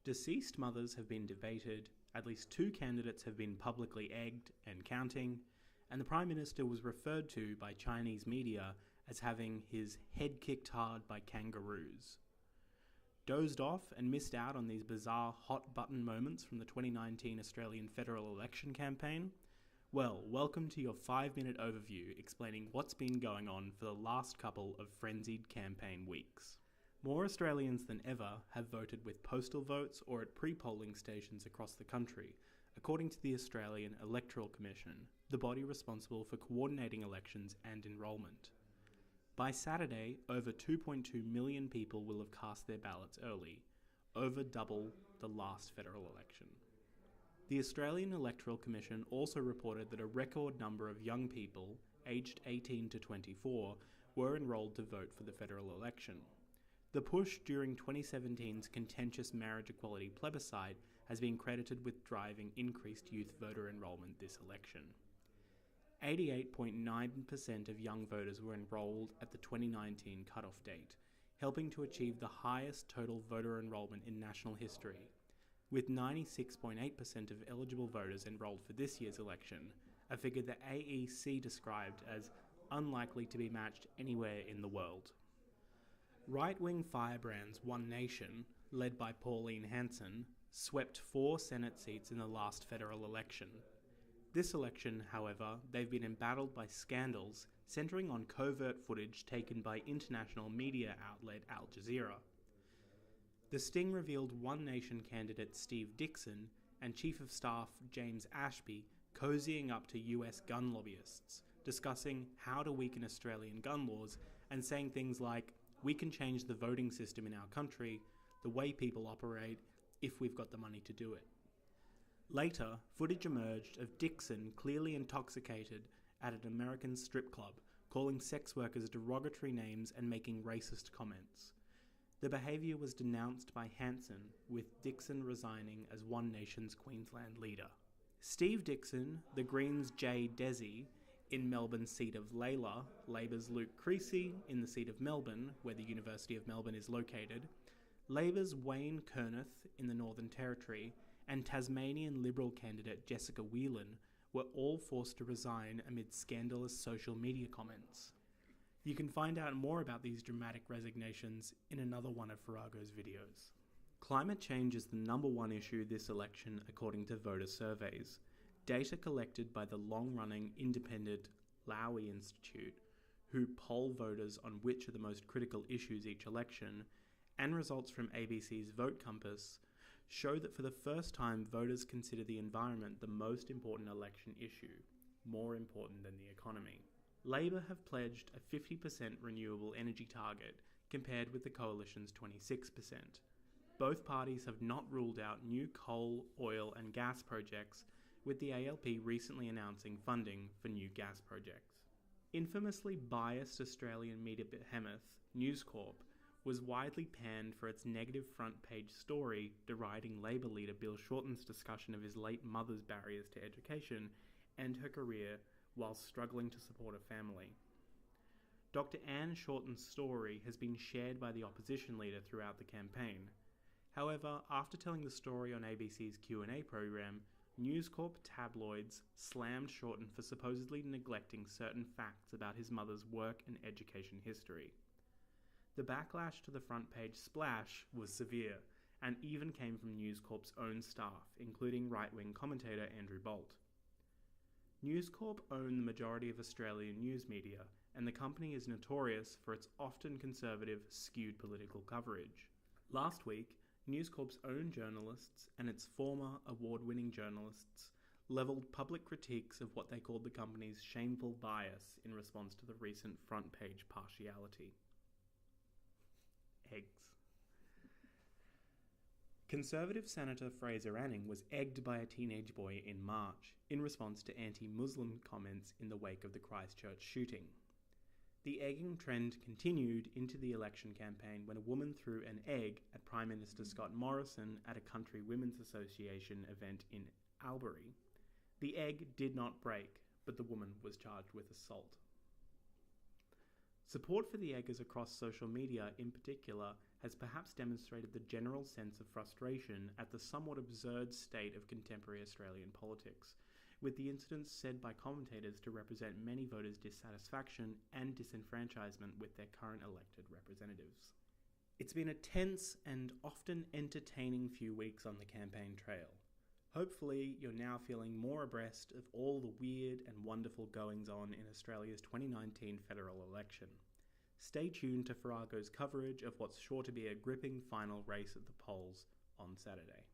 Deceased mothers have been debated, at least 2 candidates have been publicly egged and counting, and the Prime Minister was referred to by Chinese media as having his head kicked hard by kangaroos. Dozed off and missed out on these bizarre hot-button moments from the 2019 Australian federal election campaign? Well, welcome to your 5-minute overview explaining what's been going on for the last couple of frenzied campaign weeks. More Australians than ever have voted with postal votes or at pre-polling stations across the country, according to the Australian Electoral Commission, the body responsible for coordinating elections and enrolment. By Saturday, over 2.2 million people will have cast their ballots early, over double the last federal election. The Australian Electoral Commission also reported that a record number of young people, aged 18 to 24, were enrolled to vote for the federal election. The push during 2017's contentious marriage equality plebiscite has been credited with driving increased youth voter enrolment this election. 88.9% of young voters were enrolled at the 2019 cutoff date, helping to achieve the highest total voter enrolment in national history, with 96.8% of eligible voters enrolled for this year's election, a figure the AEC described as unlikely to be matched anywhere in the world. Right-wing firebrand's One Nation, led by Pauline Hanson, swept 4 Senate seats in the last federal election. This election, however, they've been embattled by scandals centering on covert footage taken by international media outlet Al Jazeera. The sting revealed One Nation candidate Steve Dixon and Chief of Staff James Ashby cozying up to US gun lobbyists, discussing how to weaken Australian gun laws and saying things like, "We can change the voting system in our country, the way people operate, if we've got the money to do it." Later, footage emerged of Dixon clearly intoxicated at an American strip club, calling sex workers derogatory names and making racist comments. The behaviour was denounced by Hanson, with Dixon resigning as One Nation's Queensland leader. Steve Dixon, the Greens' Jay Desi, in Melbourne's seat of Layla, Labor's Luke Creasy in the seat of Melbourne, where the University of Melbourne is located, Labor's Wayne Kerneth in the Northern Territory, and Tasmanian Liberal candidate Jessica Whelan were all forced to resign amid scandalous social media comments. You can find out more about these dramatic resignations in another one of Farrago's videos. Climate change is the number 1 issue this election according to voter surveys. Data collected by the long-running independent Lowy Institute, who poll voters on which are the most critical issues each election, and results from ABC's Vote Compass, show that for the first time voters consider the environment the most important election issue, more important than the economy. Labor have pledged a 50% renewable energy target, compared with the Coalition's 26%. Both parties have not ruled out new coal, oil and gas projects, with the ALP recently announcing funding for new gas projects. Infamously biased Australian media behemoth, News Corp, was widely panned for its negative front-page story deriding Labor leader Bill Shorten's discussion of his late mother's barriers to education and her career while struggling to support a family. Dr. Anne Shorten's story has been shared by the opposition leader throughout the campaign. However, after telling the story on ABC's Q&A program, News Corp tabloids slammed Shorten for supposedly neglecting certain facts about his mother's work and education history. The backlash to the front-page splash was severe, and even came from News Corp's own staff, including right-wing commentator Andrew Bolt. News Corp own the majority of Australian news media, and the company is notorious for its often conservative, skewed political coverage. Last week, News Corp's own journalists and its former award-winning journalists levelled public critiques of what they called the company's shameful bias in response to the recent front-page partiality. Eggs. Conservative Senator Fraser Anning was egged by a teenage boy in March in response to anti-Muslim comments in the wake of the Christchurch shooting. The egging trend continued into the election campaign when a woman threw an egg at Prime Minister Scott Morrison at a Country Women's Association event in Albury. The egg did not break, but the woman was charged with assault. Support for the Eggers across social media in particular has perhaps demonstrated the general sense of frustration at the somewhat absurd state of contemporary Australian politics, with the incidents said by commentators to represent many voters' dissatisfaction and disenfranchisement with their current elected representatives. It's been a tense and often entertaining few weeks on the campaign trail. Hopefully, you're now feeling more abreast of all the weird and wonderful goings-on in Australia's 2019 federal election. Stay tuned to Farrago's coverage of what's sure to be a gripping final race at the polls on Saturday.